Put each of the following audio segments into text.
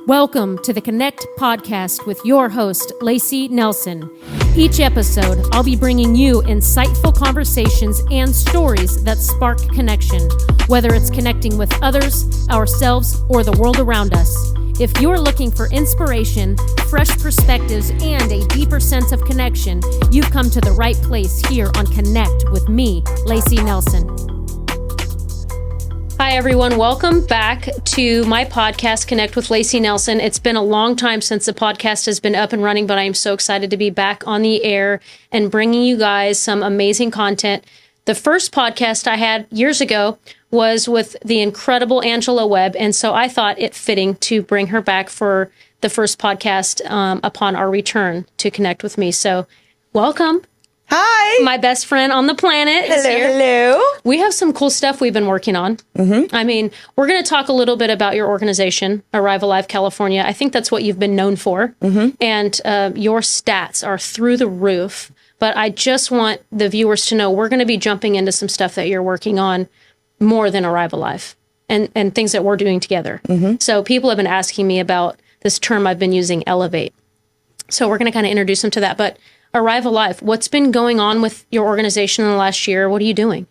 Welcome to the Connect podcast with your host, Lacey Nelson. Each episode, I'll be bringing you insightful conversations and stories that spark connection, whether it's connecting with others, ourselves, or the world around us. If you're looking for inspiration, fresh perspectives, and a deeper sense of connection, you've come to the right place here on Connect with me, Lacey Nelson. Hi, everyone. Welcome back to my podcast, Connect with Lacey Nelson. It's been a long time since the podcast has been up and running, but I am so excited to be back on the air and bringing you guys some amazing content. The first podcast I had years ago was with the incredible Webb, and so I thought it fitting to bring her back for the first podcast upon our return to Connect with me. So welcome. Hi. My best friend on the planet is here. Hello. We have some cool stuff we've been working on. Mm-hmm. I mean, we're going to talk a little bit about your organization, Arrive Alive California. I think that's what you've been known for. Mm-hmm. And your stats are through the roof. But I just want the viewers to know we're going to be jumping into some stuff that you're working on more than Arrive Alive and things that we're doing together. Mm-hmm. So people have been asking me about this term I've been using, elevate. So we're going to kind of introduce them to that. But Arrive Alive, what's been going on with your organization in the last year? What are you doing?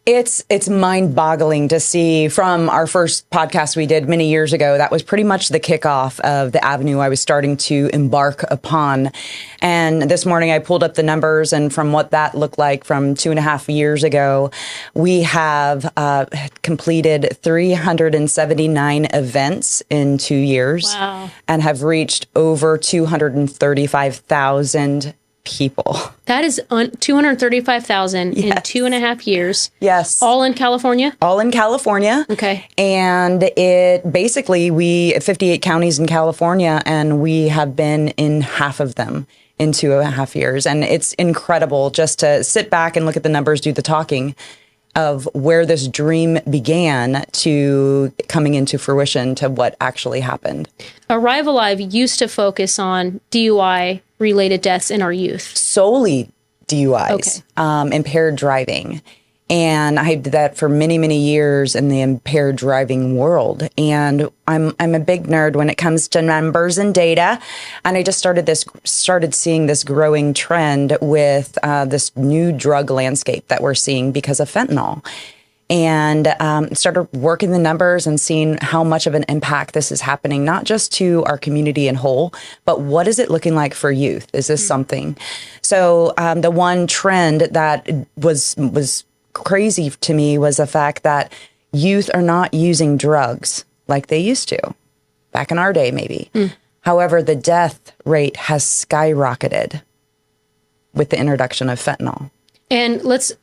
It's mind-boggling to see from our first podcast we did many years ago. That was pretty much the kickoff of the avenue I was starting to embark upon. And this morning I pulled up the numbers, and from what that looked like from 2.5 years ago, we have completed 379 events in 2 years. Wow. And have reached over 235,000 people. That is 235,000 yes. in 2.5 years. Yes. All in California? All in California. Okay. And it basically, 58 counties in California, and we have been in half of them in 2.5 years. And it's incredible just to sit back and look at the numbers, do the talking of where this dream began to coming into fruition to what actually happened. Arrive Alive used to focus on DUI related deaths in our youth. Solely DUIs, okay. Impaired driving. And I did that for many, many years in the impaired driving world. And I'm a big nerd when it comes to numbers and data. And I just started seeing this growing trend with this new drug landscape that we're seeing because of fentanyl. And started working the numbers and seeing how much of an impact this is happening, not just to our community in whole, but what is it looking like for youth? Is this something? So the one trend that was crazy to me was the fact that youth are not using drugs like they used to back in our day, maybe. However, the death rate has skyrocketed with the introduction of fentanyl. And let's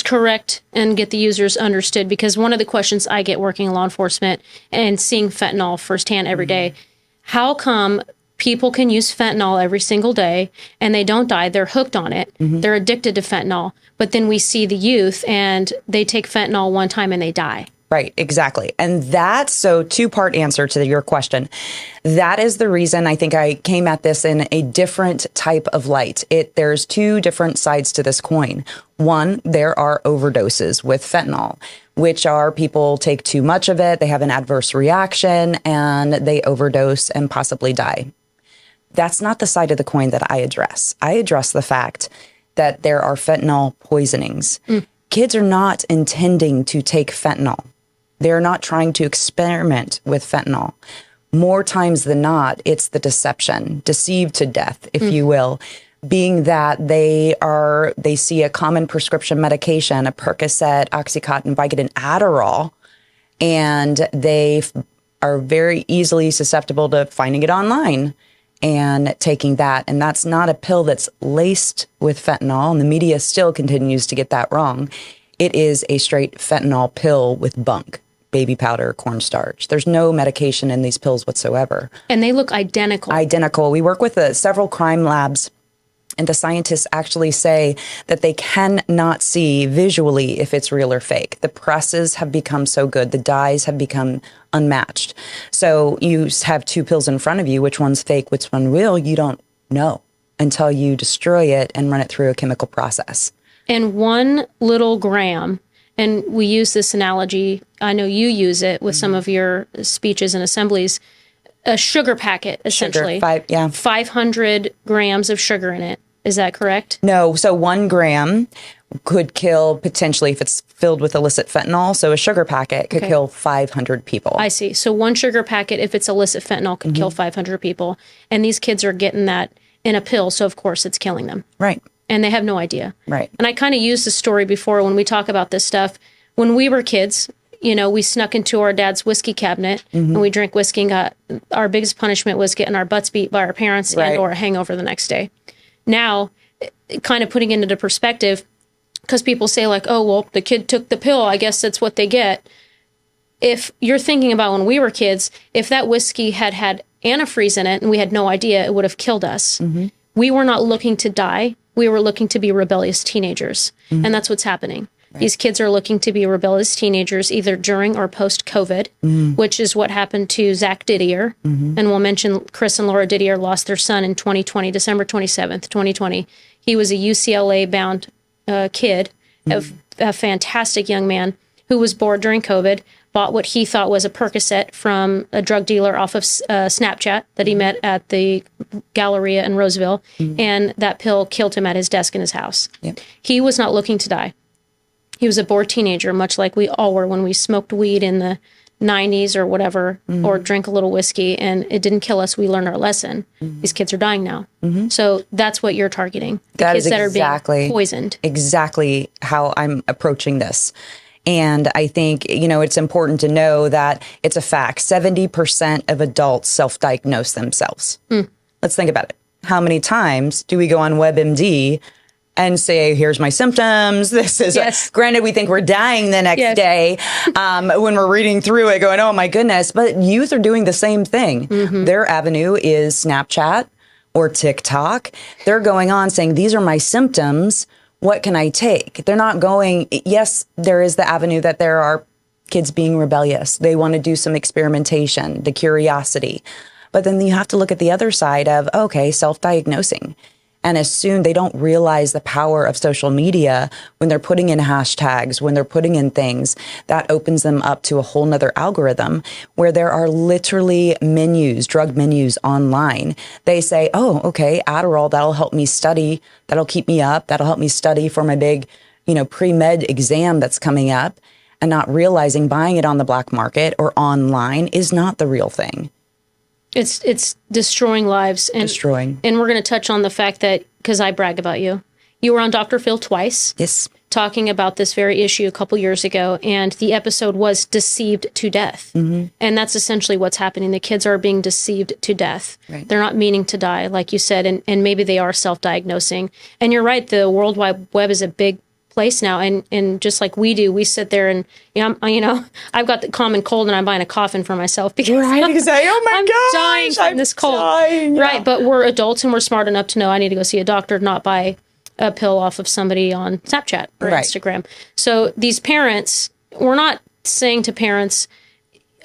correct and get the users understood, because one of the questions I get working in law enforcement and seeing fentanyl firsthand every day, how come people can use fentanyl every single day and they don't die? They're hooked on it. Mm-hmm. They're addicted to fentanyl. But then we see the youth and they take fentanyl one time and they die. Right, exactly. And that's so two-part answer to your question. That is the reason I think I came at this in a different type of light. There's two different sides to this coin. One, there are overdoses with fentanyl, which are people take too much of it, they have an adverse reaction, and they overdose and possibly die. That's not the side of the coin that I address. I address the fact that there are fentanyl poisonings. Kids are not intending to take fentanyl. They're not trying to experiment with fentanyl. More times than not, it's the deception, deceived to death, if you will, being that they see a common prescription medication, a Percocet, Oxycontin, Vicodin, Adderall, and they are very easily susceptible to finding it online and taking that. And that's not a pill that's laced with fentanyl, and the media still continues to get that wrong. It is a straight fentanyl pill with bunk, baby powder, cornstarch. There's no medication in these pills whatsoever. And they look identical. Identical. We work with several crime labs, and the scientists actually say that they cannot see visually if it's real or fake. The presses have become so good. The dyes have become unmatched. So you have two pills in front of you. Which one's fake, which one real? You don't know until you destroy it and run it through a chemical process. And 1 little gram, and we use this analogy, I know you use it with some of your speeches and assemblies, a sugar packet, essentially. 500 grams of sugar in it. Is that correct? No. So 1 gram could kill potentially, if it's filled with illicit fentanyl. So a sugar packet could kill 500 people. I see. So 1 sugar packet, if it's illicit fentanyl, could kill 500 people. And these kids are getting that in a pill. So of course it's killing them. Right. And they have no idea. Right. And I kind of used the story before when we talk about this stuff. When we were kids, you know, we snuck into our dad's whiskey cabinet and we drank whiskey and got, our biggest punishment was getting our butts beat by our parents and or a hangover the next day. Now, kind of putting it into perspective, because people say like, oh, well, the kid took the pill, I guess that's what they get. If you're thinking about when we were kids, if that whiskey had antifreeze in it and we had no idea, it would have killed us. We were not looking to die. We were looking to be rebellious teenagers. And that's what's happening. Right. These kids are looking to be rebellious teenagers either during or post-COVID, which is what happened to Zach Didier. And we'll mention Chris and Laura Didier lost their son in 2020, December 27th, 2020. He was a UCLA-bound kid, a fantastic young man who was bored during COVID, bought what he thought was a Percocet from a drug dealer off of Snapchat that he met at the Galleria in Roseville, and that pill killed him at his desk in his house. He was not looking to die. He was a bored teenager, much like we all were when we smoked weed in the 90s or whatever, or drank a little whiskey, and it didn't kill us. We learned our lesson. These kids are dying now. So that's what you're targeting. The that kids is that are being poisoned. Exactly how I'm approaching this. And I think, you know, it's important to know that it's a fact. 70% of adults self-diagnose themselves. Let's think about it. How many times do we go on WebMD and say, here's my symptoms. This is, granted, we think we're dying the next day when we're reading through it going, oh my goodness. But youth are doing the same thing. Their avenue is Snapchat or TikTok. They're going on saying, these are my symptoms. What can I take? They're not going, yes, there is the avenue that there are kids being rebellious. They want to do some experimentation, the curiosity. But then you have to look at the other side of, okay, self-diagnosing. And as soon they don't realize the power of social media when they're putting in hashtags, when they're putting in things, that opens them up to a whole nother algorithm where there are literally menus, drug menus online. They say, oh, okay, Adderall, that'll help me study. That'll keep me up. That'll help me study for my big, you know, pre-med exam that's coming up, and not realizing buying it on the black market or online is not the real thing. It's destroying lives. And we're going to touch on the fact that, because I brag about you, you were on Dr. Phil twice. Yes. Talking about this very issue a couple years ago. And the episode was Deceived to Death. And that's essentially what's happening. The kids are being deceived to death. They're not meaning to die, like you said. And maybe they are self-diagnosing. And you're right. The World Wide Web is a big place now, and just like we do, we sit there and I've got the common cold and I'm buying a coffin for myself because oh my I'm gosh, dying from this cold. Right, but we're adults and we're smart enough to know I need to go see a doctor, not buy a pill off of somebody on Snapchat or Instagram. So these parents, we're not saying to parents,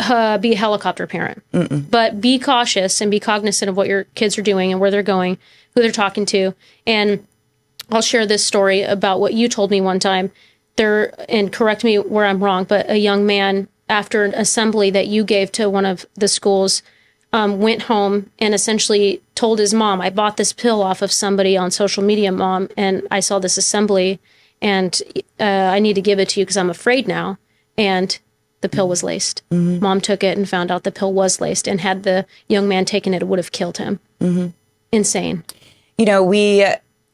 be a helicopter parent, but be cautious and be cognizant of what your kids are doing and where they're going, who they're talking to. And I'll share this story about what you told me one time. And correct me where I'm wrong, but a young man, after an assembly that you gave to one of the schools, went home and essentially told his mom, I bought this pill off of somebody on social media, Mom, and I saw this assembly, and I need to give it to you because I'm afraid now. And the pill was laced. Mom took it and found out the pill was laced, and had the young man taken it, it would have killed him. Insane. You know,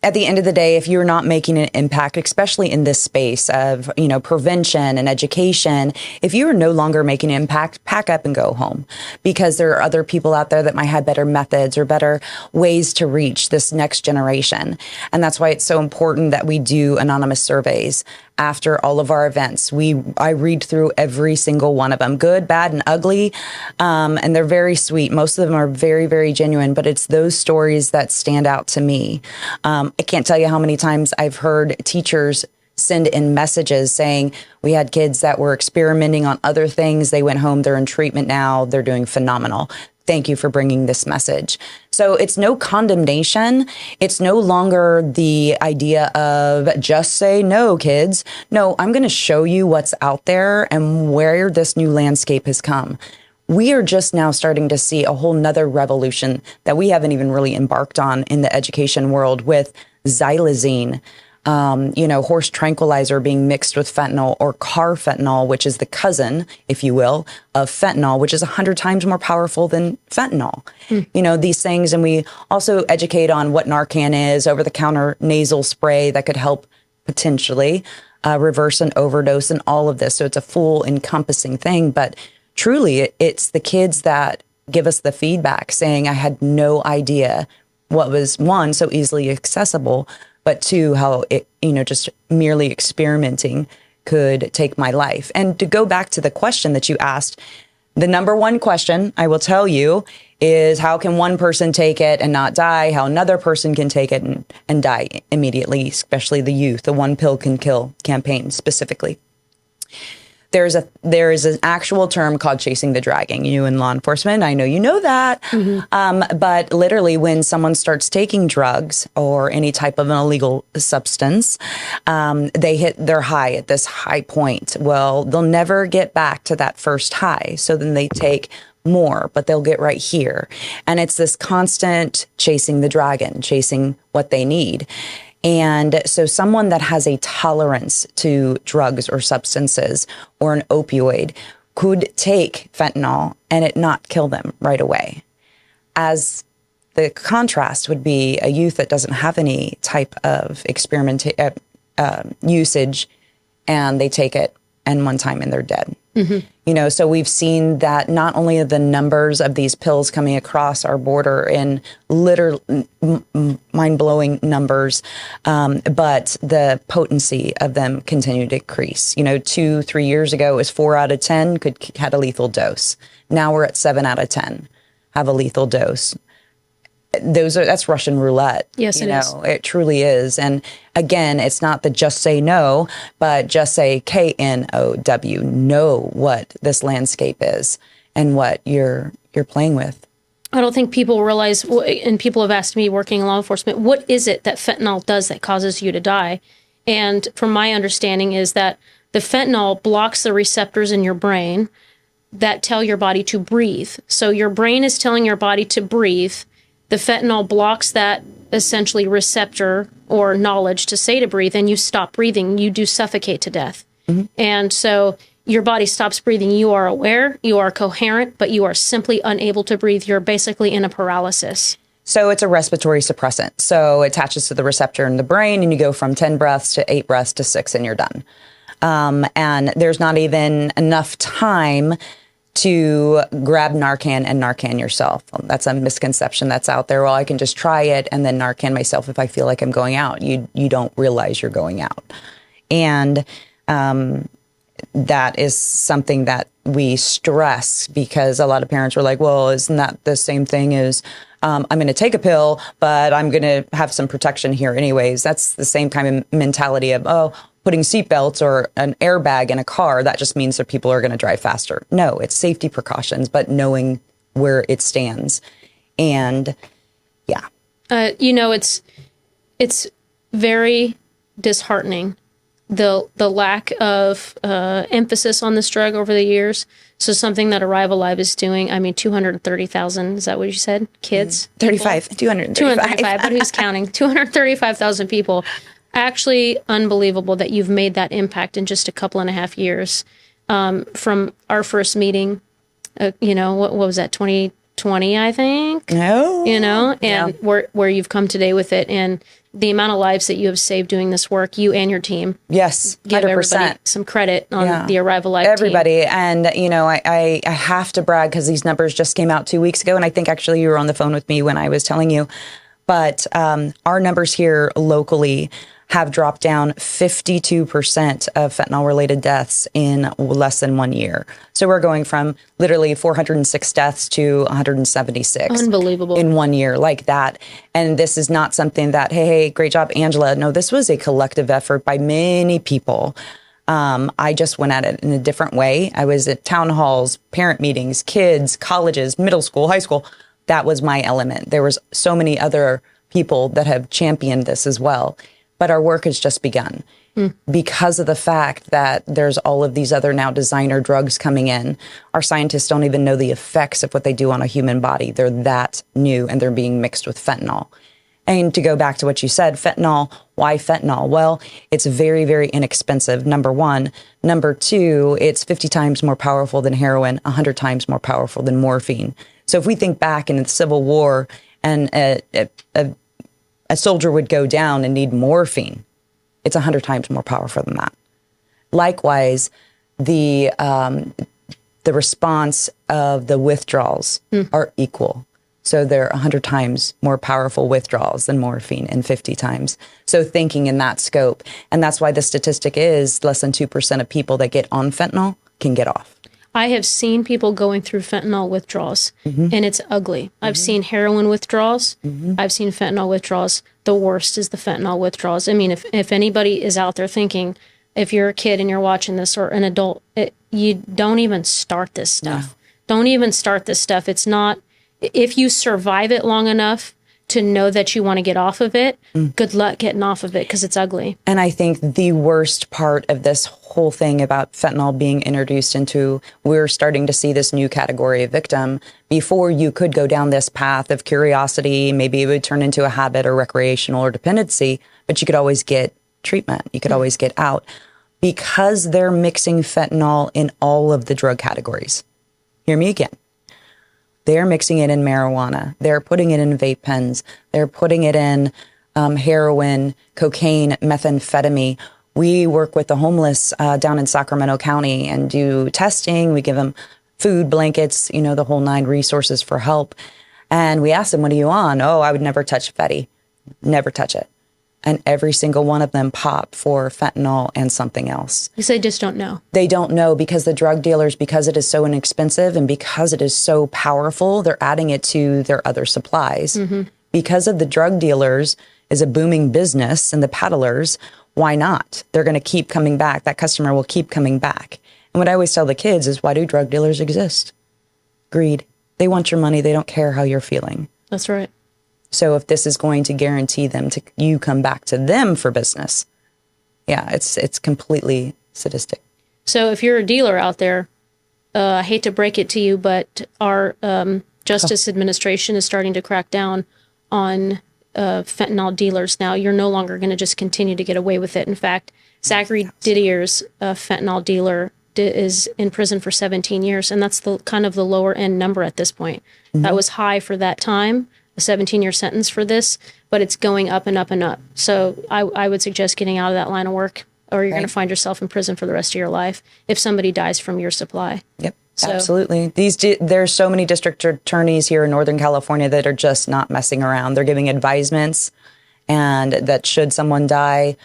at the end of the day, if you're not making an impact, especially in this space of, you know, prevention and education, if you are no longer making an impact, pack up and go home, because there are other people out there that might have better methods or better ways to reach this next generation. And that's why it's so important that we do anonymous surveys after all of our events. I read through every single one of them, good, bad, and ugly. And they're very sweet. Most of them are very, very genuine, but it's those stories that stand out to me. I can't tell you how many times I've heard teachers send in messages saying, we had kids that were experimenting on other things. They went home. They're in treatment now. They're doing phenomenal. Thank you for bringing this message. So it's no condemnation. It's no longer the idea of just say no, kids. No, I'm going to show you what's out there and where this new landscape has come. we are just now starting to see a whole nother revolution that we haven't even really embarked on in the education world with xylazine, horse tranquilizer being mixed with fentanyl, or carfentanil, which is the cousin, if you will, of fentanyl, which is 100 times more powerful than fentanyl. These things. And we also educate on what Narcan is, over-the-counter nasal spray that could help potentially reverse an overdose and all of this. So it's a full encompassing thing. But truly, it's the kids that give us the feedback saying, I had no idea what was, one, so easily accessible, but two, how it, just merely experimenting could take my life. And to go back to the question that you asked, the number one question I will tell you is, how can one person take it and not die? How another person can take it and die immediately, especially the youth, the one pill can kill campaign specifically. There is an actual term called chasing the dragon. You in law enforcement, I know you know that. But literally, when someone starts taking drugs or any type of an illegal substance, they hit their high at this high point. Well, they'll never get back to that first high. So then they take more, but they'll get right here. And it's this constant chasing the dragon, chasing what they need. And so someone that has a tolerance to drugs or substances or an opioid could take fentanyl and it not kill them right away. As the contrast would be a youth that doesn't have any type of usage, and they take it and one time and they're dead. So we've seen that not only are the numbers of these pills coming across our border in literally mind-blowing numbers, but the potency of them continue to decrease. 2-3 years ago, it was 4 out of 10 had a lethal dose. Now we're at 7 out of 10 have a lethal dose. That's Russian roulette. Yes, it is. It truly is. And again, it's not the just say no, but just say KNOW. Know what this landscape is and what you're playing with. I don't think people realize, and people have asked me working in law enforcement, what is it that fentanyl does that causes you to die? And from my understanding is that the fentanyl blocks the receptors in your brain that tell your body to breathe. So your brain is telling your body to breathe. The fentanyl blocks that essentially receptor or knowledge to say to breathe, and you stop breathing. You do suffocate to death. And so your body stops breathing. You are aware, you are coherent, but you are simply unable to breathe. You're basically in a paralysis. So it's a respiratory suppressant. So it attaches to the receptor in the brain, and you go from 10 breaths to 8 breaths to 6, and you're done. And there's not even enough time to grab Narcan and Narcan yourself. That's a misconception that's out there. Well, I can just try it and then Narcan myself if I feel like I'm going out. You don't realize you're going out. And that is something that we stress, because a lot of parents were like, well, isn't that the same thing as I'm going to take a pill, but I'm going to have some protection here anyways. That's the same kind of mentality of, putting seatbelts or an airbag in a car, that just means that people are going to drive faster. No, it's safety precautions, but knowing where it stands. And yeah. It's very disheartening, the lack of emphasis on this drug over the years. So something that Arrive Alive is doing, 230,000, is that what you said? Kids? 235. But who's counting? 235,000 people. Actually unbelievable that you've made that impact in just a couple and a half years. From our first meeting, what was that, 2020, I think? No. And where you've come today with it, and the amount of lives that you have saved doing this work, you and your team. Yes, 100%. Give everybody some credit on the Arrive Alive everybody. team. And, I have to brag, because these numbers just came out 2 weeks ago, and I think actually you were on the phone with me when I was telling you. But our numbers here locally have dropped down 52% of fentanyl-related deaths in less than 1 year. So we're going from literally 406 deaths to 176. Unbelievable. In 1 year, like that. And this is not something that, hey, great job, Angela. No, this was a collective effort by many people. I just went at it in a different way. I was at town halls, parent meetings, kids, colleges, middle school, high school. That was my element. There was so many other people that have championed this as well. but our work has just begun. Because of the fact that there's all of these other now designer drugs coming in. Our scientists don't even know the effects of what they do on a human body. They're that new, and they're being mixed with fentanyl. And to go back to what you said, fentanyl, why fentanyl? Well, it's very, very inexpensive, number one. Number two, it's 50 times more powerful than heroin, 100 times more powerful than morphine. So if we think back in the Civil War and a soldier would go down and need morphine, it's 100 times more powerful than that. Likewise, the response of the withdrawals are equal. So they're 100 times more powerful withdrawals than morphine, and 50 times. So thinking in that scope. And that's why the statistic is less than 2% of people that get on fentanyl can get off. I have seen people going through fentanyl withdrawals, and it's ugly. I've seen heroin withdrawals. I've seen fentanyl withdrawals. The worst is the fentanyl withdrawals. I mean, if anybody is out there thinking, if you're a kid and you're watching this, or an adult, you don't even start this stuff. No. Don't even start this stuff. It's not, if you survive it long enough to know that you want to get off of it, good luck getting off of it, because it's ugly. And I think the worst part of this whole thing about fentanyl being introduced into, we're starting to see this new category of victim. Before, you could go down this path of curiosity, maybe it would turn into a habit or recreational or dependency, but you could always get treatment. You could always get out. Because they're mixing fentanyl in all of the drug categories. Hear me again. They're mixing it in marijuana. They're putting it in vape pens. They're putting it in heroin, cocaine, methamphetamine. We work with the homeless down in Sacramento County and do testing. We give them food, blankets, the whole 9 resources for help. And we ask them, what are you on? Oh, I would never touch Fetty. Never touch it. And every single one of them pop for fentanyl and something else. Because they just don't know. They don't know, because the drug dealers, because it is so inexpensive and because it is so powerful, they're adding it to their other supplies. Because of the drug dealers is a booming business and the peddlers, why not? They're going to keep coming back. That customer will keep coming back. And what I always tell the kids is, why do drug dealers exist? Greed. They want your money. They don't care how you're feeling. That's right. So if this is going to guarantee them to you come back to them for business, yeah, it's completely sadistic. So if you're a dealer out there, I hate to break it to you, but our Justice Administration is starting to crack down on fentanyl dealers now. You're no longer going to just continue to get away with it. In fact, Zachary Didier's fentanyl dealer is in prison for 17 years, and that's the kind of the lower end number at this point. That was high for that time. A 17-year sentence for this, but it's going up and up and up. So I would suggest getting out of that line of work, or you're going to find yourself in prison for the rest of your life if somebody dies from your supply. Yep, absolutely. There's so many district attorneys here in Northern California that are just not messing around. They're giving advisements, and that should someone die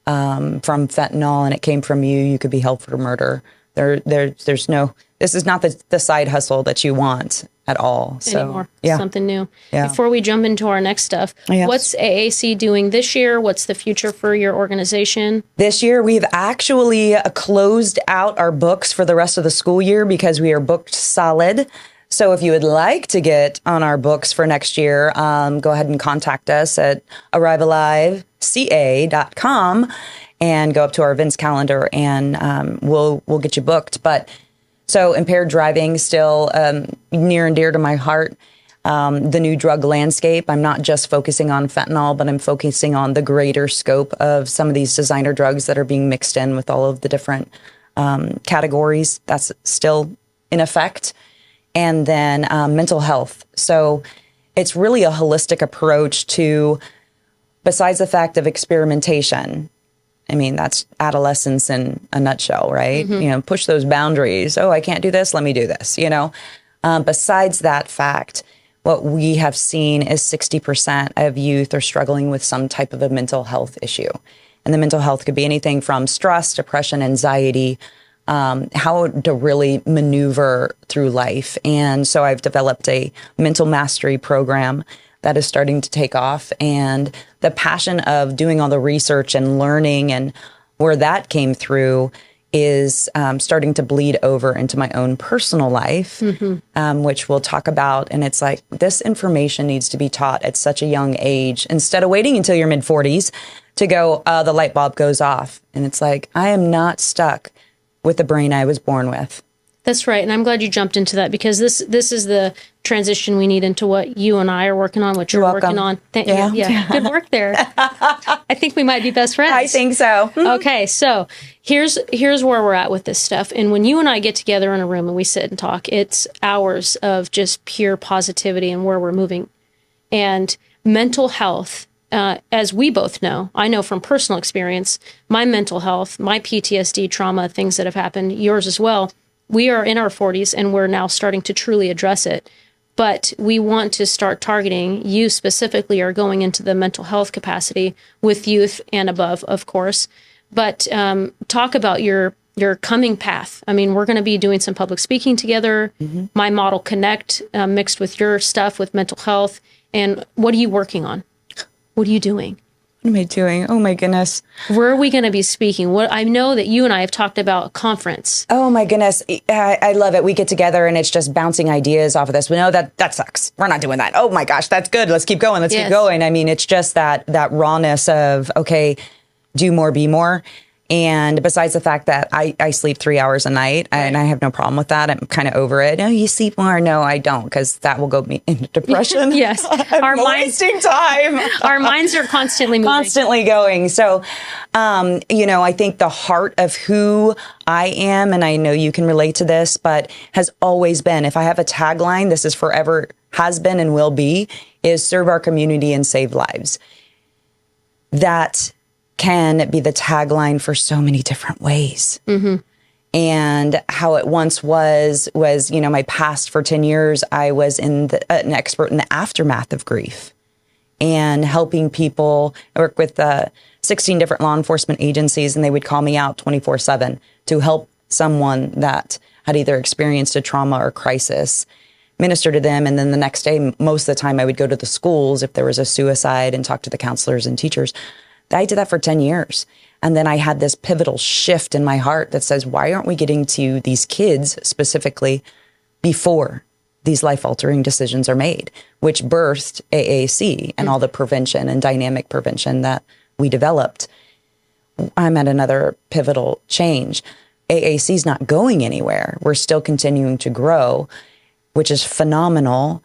from fentanyl and it came from you, you could be held for murder. There's no, this is not the side hustle that you want at all. So, anymore. Something new. Yeah. Before we jump into our next stuff, what's AAC doing this year? What's the future for your organization? This year, we've actually closed out our books for the rest of the school year because we are booked solid. So if you would like to get on our books for next year, go ahead and contact us at arrivalliveca.com and go up to our events calendar, and we'll get you booked. But so impaired driving, still near and dear to my heart. The new drug landscape. I'm not just focusing on fentanyl, but I'm focusing on the greater scope of some of these designer drugs that are being mixed in with all of the different categories. That's still in effect. And then mental health. So it's really a holistic approach to, besides the fact of experimentation. I mean, that's adolescence in a nutshell, right? Push those boundaries. Oh, I can't do this. Let me do this, Besides that fact, what we have seen is 60% of youth are struggling with some type of a mental health issue. And the mental health could be anything from stress, depression, anxiety, how to really maneuver through life. And so I've developed a mental mastery program that is starting to take off. And the passion of doing all the research and learning and where that came through is starting to bleed over into my own personal life, which we'll talk about. And it's like, this information needs to be taught at such a young age. Instead of waiting until your mid-40s to go, the light bulb goes off. And it's like, I am not stuck with the brain I was born with. That's right. And I'm glad you jumped into that, because this is the transition we need into what you and I are working on, what you're working on. Yeah. Good work there. I think we might be best friends. I think so. Okay. So here's where we're at with this stuff. And when you and I get together in a room and we sit and talk, it's hours of just pure positivity and where we're moving. And mental health, as we both know, I know from personal experience, my mental health, my PTSD trauma, things that have happened, yours as well. We are in our 40s and we're now starting to truly address it. But we want to start targeting, you specifically are going into the mental health capacity with youth and above, of course. But talk about your coming path. I mean, we're going to be doing some public speaking together, My Model Connect, mixed with your stuff with mental health. And what are you working on? What are you doing? What am I doing? Oh my goodness. Where are we going to be speaking? What I know that you and I have talked about a conference. Oh my goodness. I love it. We get together and it's just bouncing ideas off of this. We know that sucks. We're not doing that. Oh my gosh, that's good. Let's keep going. Let's keep going. I mean, it's just that rawness of, okay, do more, be more. And besides the fact that I sleep 3 hours a night, and I have no problem with that. I'm kind of over it. No, you sleep more. No, I don't, because that will go me into depression. Yes. I'm wasting time. Our minds are constantly moving. Constantly going. So, I think the heart of who I am, and I know you can relate to this, but has always been, if I have a tagline, this is forever, has been and will be, is serve our community and save lives. That can be the tagline for so many different ways. And how it once was, my past for 10 years, I was an expert in the aftermath of grief and helping people. I work with 16 different law enforcement agencies, and they would call me out 24/7 to help someone that had either experienced a trauma or crisis, minister to them. And then the next day, most of the time I would go to the schools if there was a suicide and talk to the counselors and teachers. I did that for 10 years. And then I had this pivotal shift in my heart that says, why aren't we getting to these kids specifically before these life-altering decisions are made, which birthed AAC and all the prevention and dynamic prevention that we developed. I'm at another pivotal change. AAC is not going anywhere. We're still continuing to grow, which is phenomenal.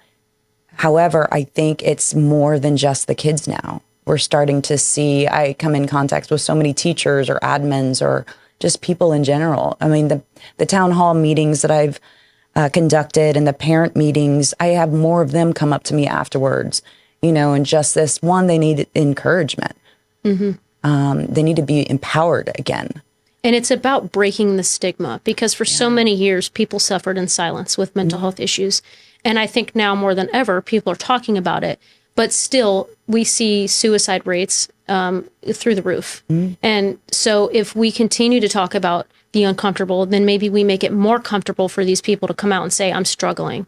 However, I think it's more than just the kids now. We're starting to see, I come in contact with so many teachers or admins or just people in general. I mean, the town hall meetings that I've conducted and the parent meetings, I have more of them come up to me afterwards, and just this one, they need encouragement. They need to be empowered again. And it's about breaking the stigma, because for so many years, people suffered in silence with mental health issues. And I think now more than ever, people are talking about it. But still, we see suicide rates through the roof. And so if we continue to talk about the uncomfortable, then maybe we make it more comfortable for these people to come out and say, I'm struggling.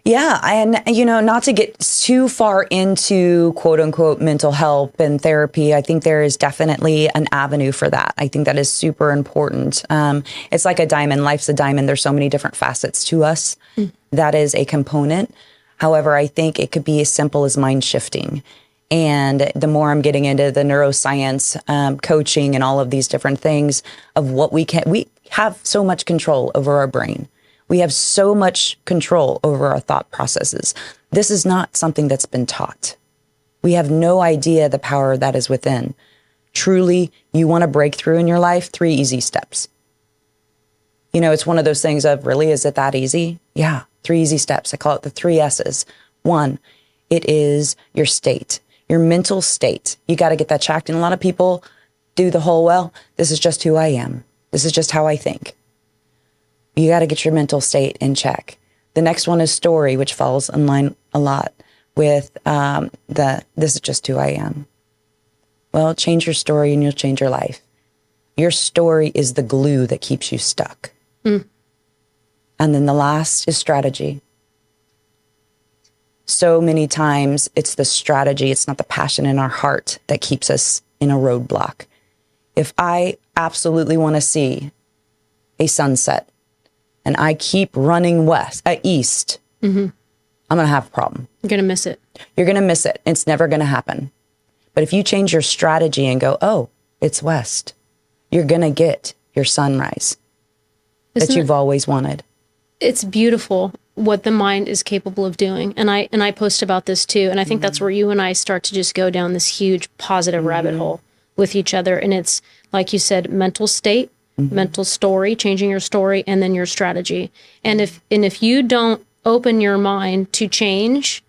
Yeah. And, not to get too far into quote unquote mental health and therapy, I think there is definitely an avenue for that. I think that is super important. It's like a diamond. Life's a diamond. There's so many different facets to us. That is a component. However, I think it could be as simple as mind shifting. And the more I'm getting into the neuroscience, coaching and all of these different things of what we have so much control over our brain. We have so much control over our thought processes. This is not something that's been taught. We have no idea the power that is within. Truly, you want to break through in your life, 3 easy steps. It's one of those things of, really, is it that easy? Yeah. 3 easy steps. I call it the 3 S's. 1, it is your state, your mental state. You got to get that checked. And a lot of people do the whole, well, this is just who I am. This is just how I think. You got to get your mental state in check. The next one is story, which falls in line a lot with this is just who I am. Well, change your story and you'll change your life. Your story is the glue that keeps you stuck. And then the last is strategy. So many times it's the strategy, it's not the passion in our heart that keeps us in a roadblock. If I absolutely want to see a sunset and I keep running east, I'm going to have a problem. You're going to miss it. You're going to miss it. It's never going to happen. But if you change your strategy and go, oh, it's west, you're going to get your sunrise that you've always wanted. It's beautiful what the mind is capable of doing. And I post about this too. And I think that's where you and I start to just go down this huge positive rabbit hole with each other. And it's, like you said, mental state, mental story, changing your story, and then your strategy. And if you don't open your mind to change,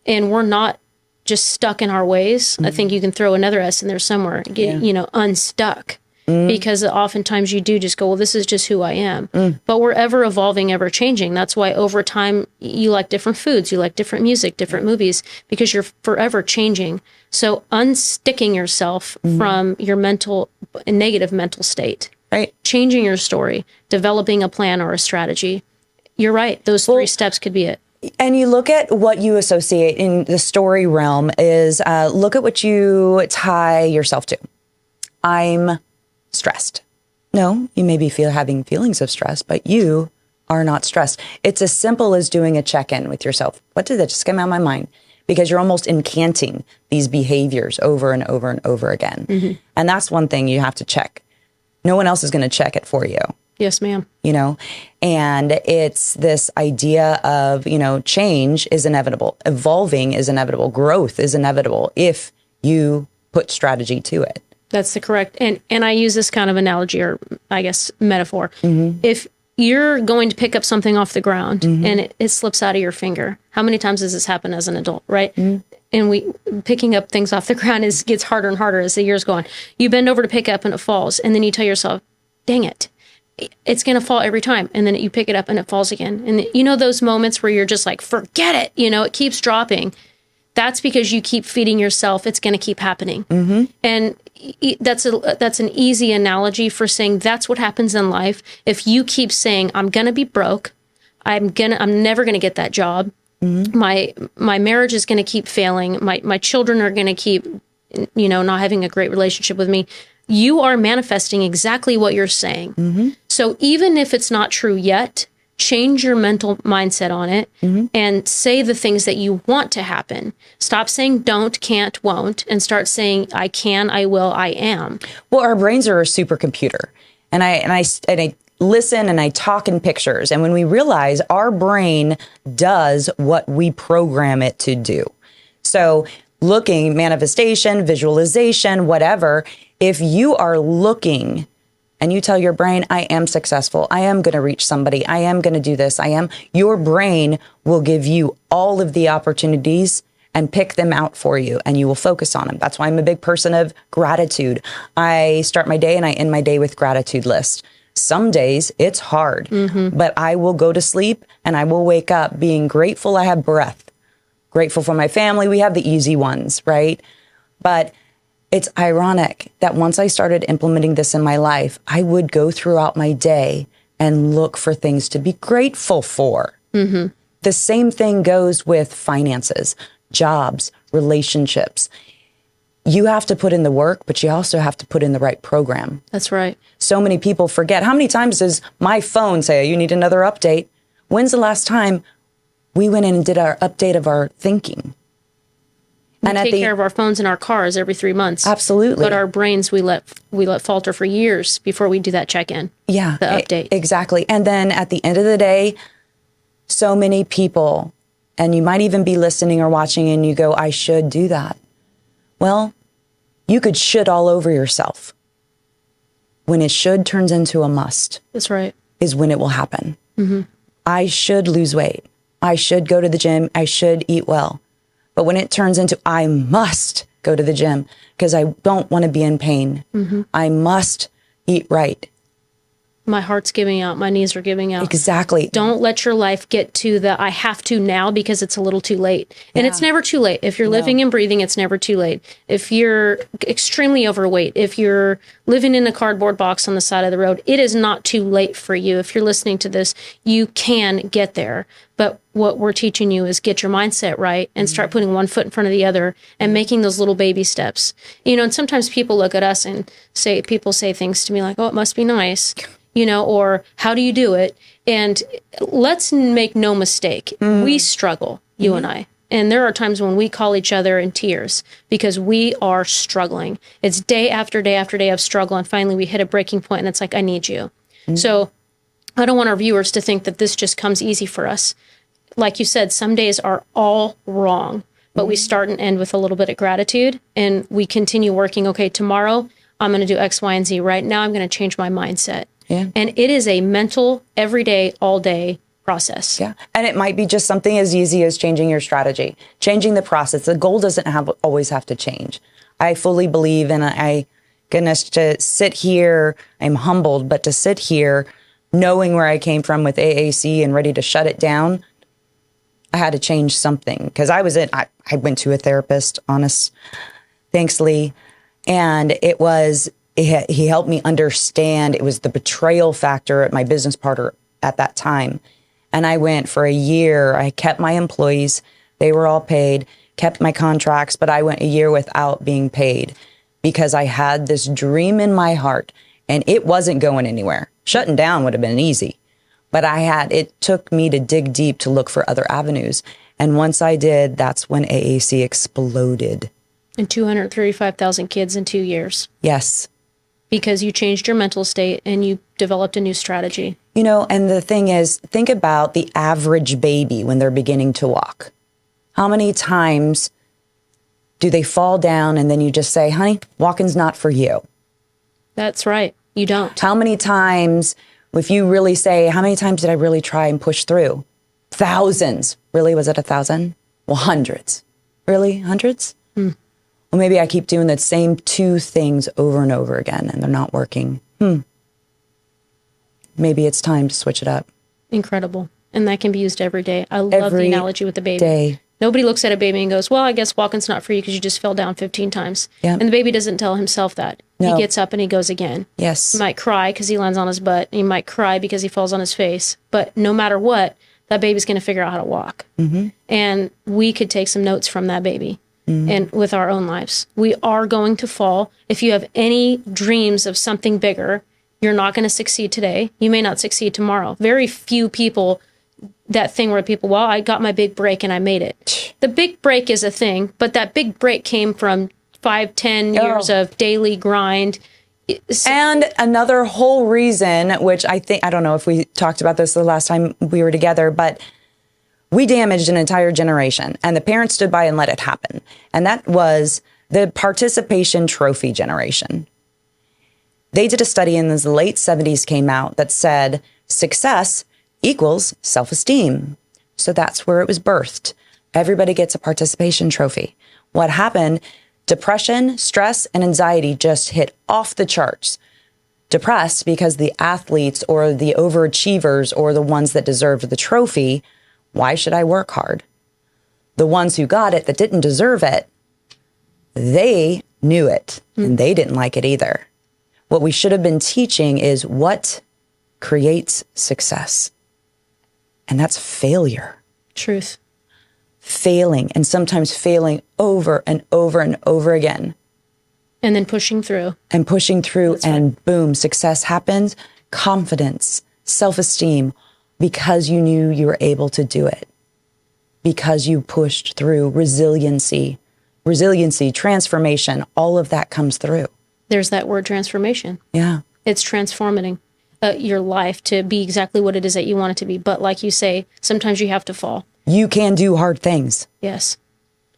and we're not just stuck in our ways, I think you can throw another S in there somewhere, get, unstuck. Because oftentimes you do just go, well, this is just who I am. But we're ever evolving, ever changing. That's why over time you like different foods, you like different music, different movies, because you're forever changing. So unsticking yourself from your negative mental state, right? Changing your story, developing a plan or a strategy. You're right. Those three steps could be it. And you look at what you associate in the story realm is look at what you tie yourself to. I'm stressed. No, you may be having feelings of stress, but you are not stressed. It's as simple as doing a check-in with yourself. What did that just come out of my mind? Because you're almost incanting these behaviors over and over and over again. And that's one thing you have to check. No one else is going to check it for you. Yes, ma'am. And it's this idea of, change is inevitable. Evolving is inevitable. Growth is inevitable if you put strategy to it. That's the correct. And I use this kind of analogy, or I guess metaphor. If you're going to pick up something off the ground and it slips out of your finger, how many times does this happen as an adult, right? And picking up things off the ground gets harder and harder as the years go on. You bend over to pick up and it falls. And then you tell yourself, dang it, it's going to fall every time. And then you pick it up and it falls again. And those moments where you're just like, forget it, it keeps dropping. That's because you keep feeding yourself. It's going to keep happening. And that's an easy analogy for saying that's what happens in life. If you keep saying, I'm going to be broke, I'm never going to get that job. My marriage is going to keep failing. My children are going to keep, not having a great relationship with me. You are manifesting exactly what you're saying. So even if it's not true yet, change your mental mindset on it and say the things that you want to happen. Stop saying don't, can't, won't, and start saying I can, I will, I am. Well, our brains are a supercomputer. And I listen and I talk in pictures. And when we realize our brain does what we program it to do. So looking, manifestation, visualization, whatever, if you are looking and you tell your brain, I am successful, I am going to reach somebody, I am going to do this, your brain will give you all of the opportunities and pick them out for you, and you will focus on them. That's why I'm a big person of gratitude. I start my day and I end my day with gratitude list. Some days it's hard, but I will go to sleep and I will wake up being grateful I have breath, grateful for my family. We have the easy ones, right? But it's ironic that once I started implementing this in my life, I would go throughout my day and look for things to be grateful for. The same thing goes with finances, jobs, relationships. You have to put in the work, but you also have to put in the right program. That's right. So many people forget. How many times does my phone say, you need another update? When's the last time we went in and did our update of our thinking? We take care of our phones and our cars every 3 months. Absolutely. But our brains, we let falter for years before we do that check-in. Yeah. The update. Exactly. And then at the end of the day, so many people, and you might even be listening or watching and you go, I should do that. Well, you could should all over yourself. When it should turns into a must. That's right. Is when it will happen. I should lose weight. I should go to the gym. I should eat well. But when it turns into, I must go to the gym because I don't want to be in pain. I must eat right. My heart's giving out. My knees are giving out. Exactly. Don't let your life get to the I have to now because it's a little too late. And it's never too late. If you're living and breathing, it's never too late. If you're extremely overweight, if you're living in a cardboard box on the side of the road, it is not too late for you. If you're listening to this, you can get there. But what we're teaching you is get your mindset right and start putting one foot in front of the other and making those little baby steps. And sometimes people look at us and say things to me like, oh, it must be nice. Or how do you do it? And let's make no mistake. We struggle, you and I. And there are times when we call each other in tears because we are struggling. It's day after day after day of struggle. And finally we hit a breaking point and it's like, I need you. So I don't want our viewers to think that this just comes easy for us. Like you said, some days are all wrong, but we start and end with a little bit of gratitude and we continue working. Okay, tomorrow I'm going to do X, Y, and Z. Right now I'm going to change my mindset. Yeah. And it is a mental, every day, all day process. Yeah. And it might be just something as easy as changing your strategy, changing the process. The goal doesn't always have to change. I fully believe, and goodness, to sit here, I'm humbled, but to sit here knowing where I came from with AAC and ready to shut it down, I had to change something because I went to a therapist, thanks, Lee. And he helped me understand it was the betrayal factor at my business partner at that time. And I went for a year. I kept my employees. They were all paid, kept my contracts, but I went a year without being paid because I had this dream in my heart and it wasn't going anywhere. Shutting down would have been easy, but it took me to dig deep to look for other avenues. And once I did, that's when AAC exploded. And 235,000 kids in 2 years. Yes. Because you changed your mental state and you developed a new strategy. And the thing is, think about the average baby when they're beginning to walk. How many times do they fall down and then you just say, honey, walking's not for you? That's right. You don't. How many times, if you really say, how many times did I really try and push through? Thousands. Really? Was it 1,000? Well, hundreds. Really? Hundreds? Well, maybe I keep doing the same two things over and over again and they're not working. Maybe it's time to switch it up. Incredible. And that can be used every day. I love the analogy with the baby. Day. Nobody looks at a baby and goes, well, I guess walking's not for you because you just fell down 15 times. Yep. And the baby doesn't tell himself that. No. He gets up and he goes again. Yes. He might cry because he lands on his butt. He might cry because he falls on his face. But no matter what, that baby's going to figure out how to walk. And we could take some notes from that baby. And with our own lives, we are going to fall. If you have any dreams of something bigger, you're not going to succeed today. You may not succeed tomorrow. Very few people, that thing where people, well, I got my big break and I made it. The big break is a thing, but that big break came from 5-10 years of daily grind. And another whole reason, which I don't know if we talked about this the last time we were together, but we damaged an entire generation and the parents stood by and let it happen. And that was the participation trophy generation. They did a study in the late 70s came out that said success equals self-esteem. So that's where it was birthed. Everybody gets a participation trophy. What happened? Depression, stress, and anxiety just hit off the charts. Depressed because the athletes or the overachievers or the ones that deserved the trophy, why should I work hard? The ones who got it that didn't deserve it, they knew it and they didn't like it either. What we should have been teaching is what creates success. And that's failure. Truth. Failing, and sometimes failing over and over and over again. And then pushing through. And pushing through, That's and right. Boom, success happens. Confidence, self-esteem, because you knew you were able to do it. Because you pushed through. Resiliency, transformation, all of that comes through. There's that word transformation. Yeah. It's transforming your life to be exactly what it is that you want it to be. But like you say, sometimes you have to fall. You can do hard things. Yes.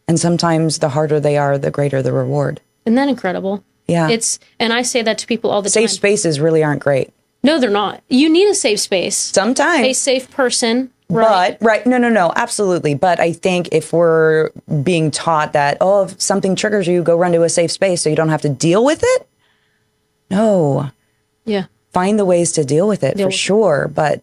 And sometimes the harder they are, the greater the reward. Isn't that incredible? Yeah. And I say that to people all the time. Safe spaces really aren't great. No, they're not. You need a safe space. Sometimes. A safe person. Right. But, right. No, absolutely. But I think if we're being taught that, if something triggers you, go run to a safe space so you don't have to deal with it. No. Yeah. Find the ways to deal with it for sure. But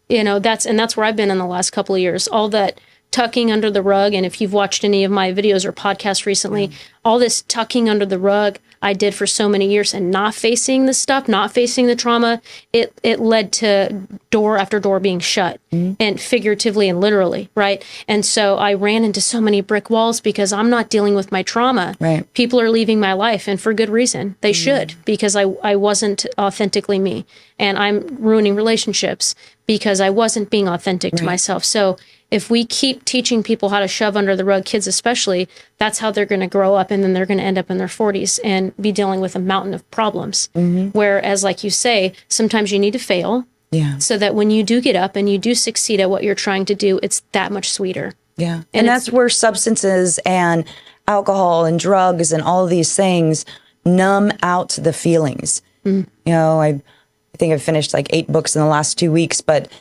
that's where I've been in the last couple of years. All that tucking under the rug. And if you've watched any of my videos or podcasts recently, all this tucking under the rug I did for so many years and not facing the stuff, not facing the trauma, it led to door after door being shut, and figuratively and literally, right? And so I ran into so many brick walls because I'm not dealing with my trauma. Right. People are leaving my life, and for good reason. They should, because I wasn't authentically me. And I'm ruining relationships because I wasn't being authentic to myself. So if we keep teaching people how to shove under the rug, kids especially, that's how they're going to grow up, and then they're going to end up in their 40s and be dealing with a mountain of problems. Whereas, like you say, sometimes you need to fail so that when you do get up and you do succeed at what you're trying to do, it's that much sweeter. Yeah. And that's where substances and alcohol and drugs and all of these things numb out the feelings. You know, I think I've finished like 8 books in the last 2 weeks, but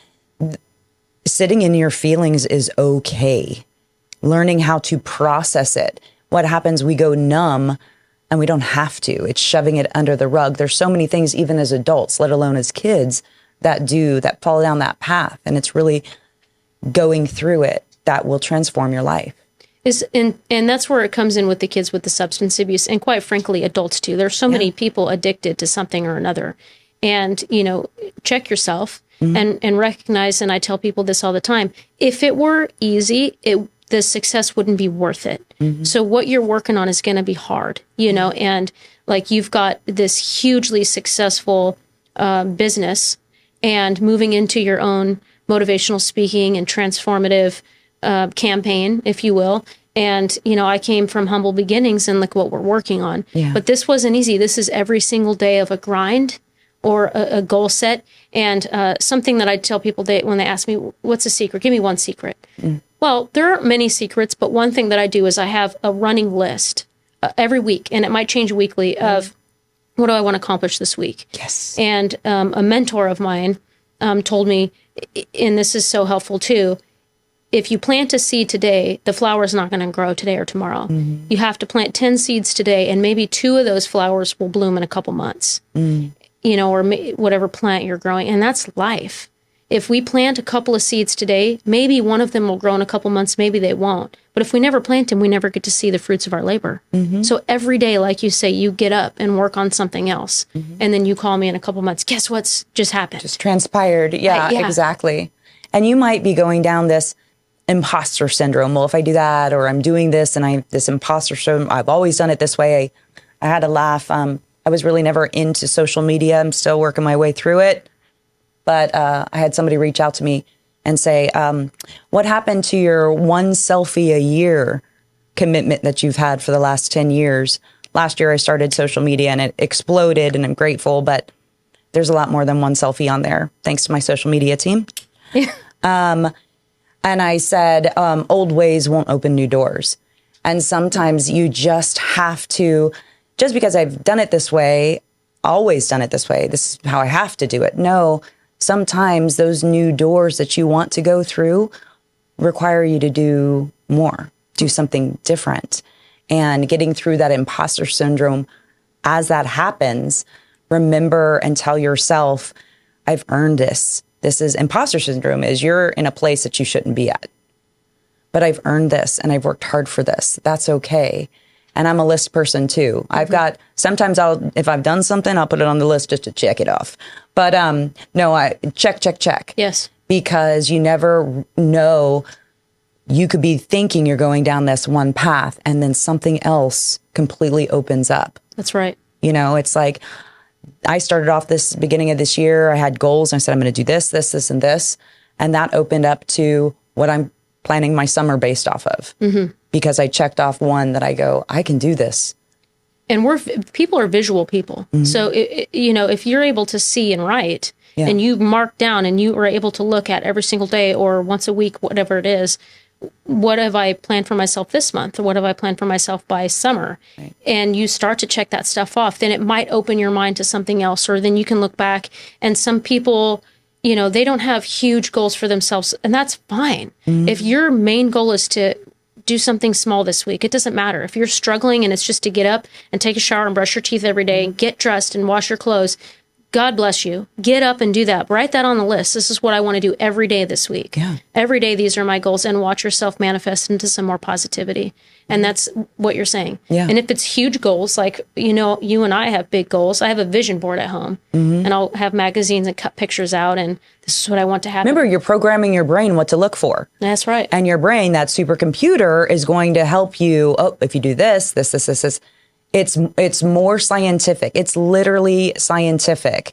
sitting in your feelings is okay. Learning how to process it. What happens, we go numb and we don't have to. It's shoving it under the rug. There's so many things, even as adults, let alone as kids, that fall down that path. And it's really going through it that will transform your life. And that's where it comes in with the kids with the substance abuse, and quite frankly, adults too. There's so many people addicted to something or another. And, you know, check yourself and recognize, and I tell people this all the time, if it were easy, the success wouldn't be worth it. So what you're working on is going to be hard, you know, and like you've got this hugely successful business and moving into your own motivational speaking and transformative campaign, if you will. And, you know, I came from humble beginnings and look what we're working on. But this wasn't easy. This is every single day of a grind or a goal set. And something that I tell people when they ask me, what's a secret? Give me one secret. Well, there aren't many secrets, but one thing that I do is I have a running list every week, and it might change weekly, of what do I want to accomplish this week? Yes. And a mentor of mine told me, and this is so helpful too, if you plant a seed today, the flower is not going to grow today or tomorrow. You have to plant 10 seeds today, and maybe 2 of those flowers will bloom in a couple months, you know, or whatever plant you're growing. And that's life. If we plant a couple of seeds today, maybe one of them will grow in a couple months, maybe they won't. But if we never plant them, we never get to see the fruits of our labor. So every day, like you say, you get up and work on something else. And then you call me in a couple months, guess what's just happened? Just transpired. Yeah, exactly. And you might be going down this imposter syndrome. Well, if I do that, or I'm doing this and I have this imposter syndrome, I've always done it this way. I had to laugh. I was really never into social media. I'm still working my way through it. But I had somebody reach out to me and say, what happened to your 1 selfie a year commitment that you've had for the last 10 years? Last year I started social media and it exploded, and I'm grateful, but there's a lot more than 1 selfie on there, thanks to my social media team. And I said, old ways won't open new doors. And sometimes you just have to, just because I've done it this way, always done it this way, this is how I have to do it. No, sometimes those new doors that you want to go through require you to do more, do something different. And getting through that imposter syndrome, as that happens, remember and tell yourself, I've earned this. This is imposter syndrome, is you're in a place that you shouldn't be at. But I've earned this and I've worked hard for this. That's okay. And I'm a list person too. I've got, sometimes if I've done something, I'll put it on the list just to check it off. But no, I check. Yes. Because you never know, you could be thinking you're going down this one path and then something else completely opens up. That's right. You know, it's like, I started off this beginning of this year. I had goals and I said, I'm going to do this, and this. And that opened up to what I'm planning my summer based off of. Because I checked off one that I go, I can do this. And people are visual people. So, you know, if you're able to see and write and you mark down and you are able to look at every single day or once a week, whatever it is, what have I planned for myself this month? Or what have I planned for myself by summer? Right. And you start to check that stuff off, then it might open your mind to something else. Or then you can look back, and some people, you know, they don't have huge goals for themselves, and that's fine. If your main goal is to do something small this week, it doesn't matter. If you're struggling and it's just to get up and take a shower and brush your teeth every day and get dressed and wash your clothes, God bless you. Get up and do that. Write that on the list. This is what I want to do every day this week. Every day, these are my goals, and watch yourself manifest into some more positivity. And that's what you're saying. And if it's huge goals, like, you know, you and I have big goals. I have a vision board at home, and I'll have magazines and cut pictures out, and this is what I want to happen. Remember, you're programming your brain what to look for. That's right. And your brain, that supercomputer, is going to help you. Oh, if you do this. It's more scientific. It's literally scientific.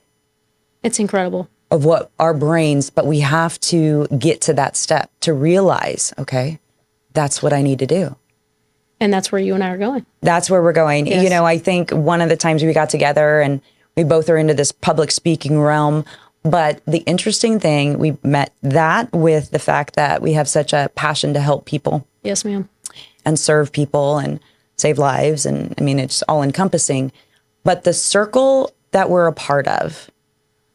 It's incredible. of what our brains, but we have to get to that step to realize, okay, that's what I need to do. And that's where you and I are going. That's where we're going. Yes. You know, I think one of the times we got together and we both are into this public speaking realm, but the interesting thing, we met that with the fact that we have such a passion to help people. Yes, ma'am. And serve people and save lives. And I mean, it's all encompassing. But the circle that we're a part of,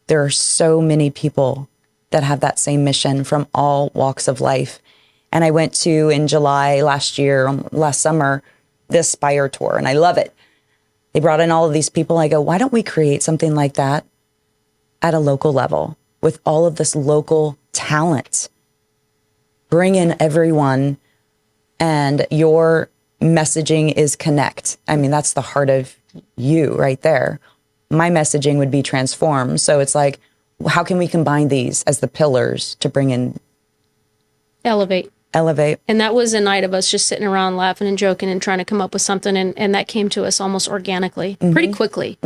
there are so many people that have that same mission from all walks of life. And I went to, in July last summer, the Aspire Tour, and I love it. They brought in all of these people. I go, why don't we create something like that at a local level with all of this local talent? Bring in everyone, and your messaging is connect. I mean, that's the heart of you right there. My messaging would be transform. So it's like, how can we combine these as the pillars to bring in Elevate. And that was a night of us just sitting around laughing and joking and trying to come up with something. And that came to us almost organically, pretty quickly.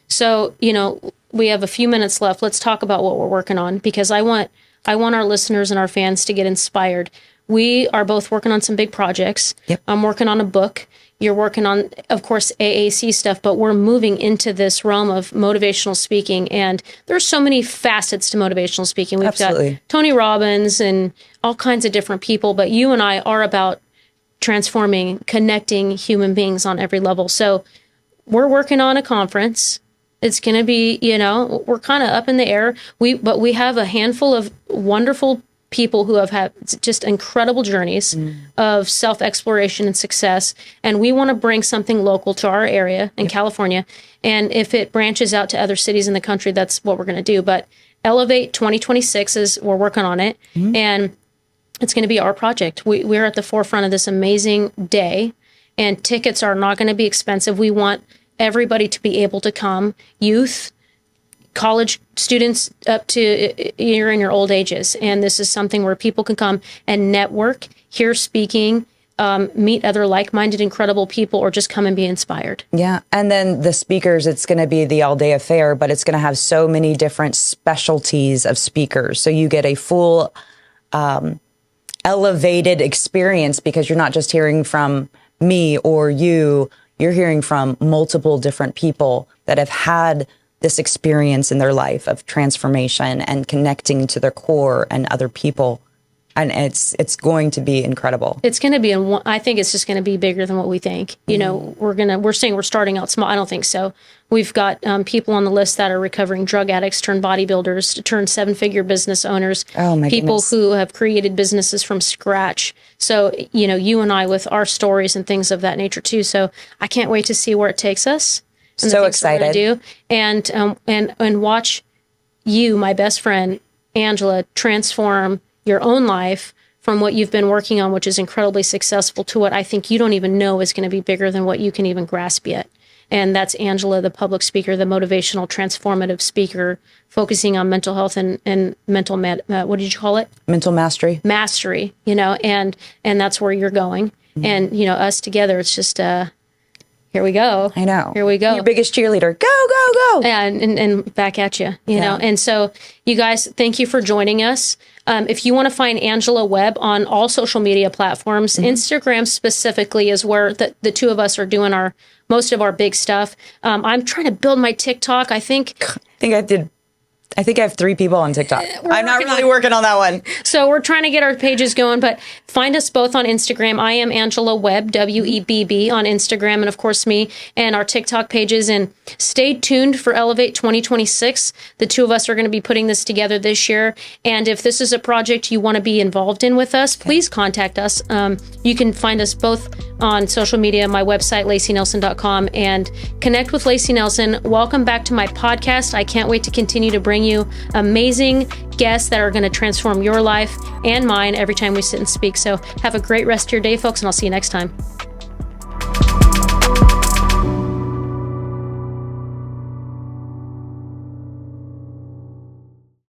So, you know, we have a few minutes left. Let's talk about what we're working on, because I want our listeners and our fans to get inspired. We are both working on some big projects. Yep. I'm working on a book. You're working on, of course, AAC stuff, but we're moving into this realm of motivational speaking. And there's so many facets to motivational speaking. We've Absolutely. got Tony Robbins and all kinds of different people, but you and I are about transforming, connecting human beings on every level. So we're working on a conference. It's going to be, you know, we're kind of up in the air. But we have a handful of wonderful people who have had just incredible journeys of self-exploration and success. And we want to bring something local to our area in California. And if it branches out to other cities in the country, that's what we're going to do. But Elevate 2026 we're working on it. And it's going to be our project. We're at the forefront of this amazing day, and tickets are not going to be expensive. We want everybody to be able to come, youth, college students up to you're in your old ages. And this is something where people can come and network, hear speaking, meet other like-minded, incredible people, or just come and be inspired. yeah. And then the speakers, it's going to be the all-day affair, but it's going to have so many different specialties of speakers. So you get a full elevated experience, because you're not just hearing from me or you're hearing from multiple different people that have had this experience in their life of transformation and connecting to their core and other people. And it's going to be incredible. It's going to be, I think it's just going to be bigger than what we think. You know, we're saying we're starting out small. I don't think so. We've got people on the list that are recovering drug addicts, turned bodybuilders, to turn 7-figure business owners, Oh, my people goodness. who have created businesses from scratch. So, you know, you and I with our stories and things of that nature too. So I can't wait to see where it takes us. And So the things we're gonna excited. do. And watch you, my best friend, Angela, transform your own life from what you've been working on, which is incredibly successful, to what I think you don't even know is going to be bigger than what you can even grasp yet. And that's Angela, the public speaker, the motivational, transformative speaker, focusing on mental health and mental, what did you call it? Mental mastery. Mastery, you know, and that's where you're going. And, you know, us together, it's just, here we go. I know. Here we go. Your biggest cheerleader. Go, go, go. And back at you, you know. And so, you guys, thank you for joining us. If you want to find Angela Webb on all social media platforms, Instagram specifically is where the two of us are doing most of our big stuff. I'm trying to build my TikTok. I think I have 3 people on TikTok. I'm not really working on that one. So we're trying to get our pages going, but find us both on Instagram. I am Angela Webb, WEBB on Instagram, and of course me, and our TikTok pages. And stay tuned for Elevate 2026. The two of us are going to be putting this together this year. And if this is a project you want to be involved in with us, please contact us. You can find us both on social media, my website, LaceyNelson.com, and connect with Lacey Nelson. Welcome back to my podcast. I can't wait to continue to bring you amazing guests that are going to transform your life and mine every time we sit and speak. So have a great rest of your day, folks, and I'll see you next time.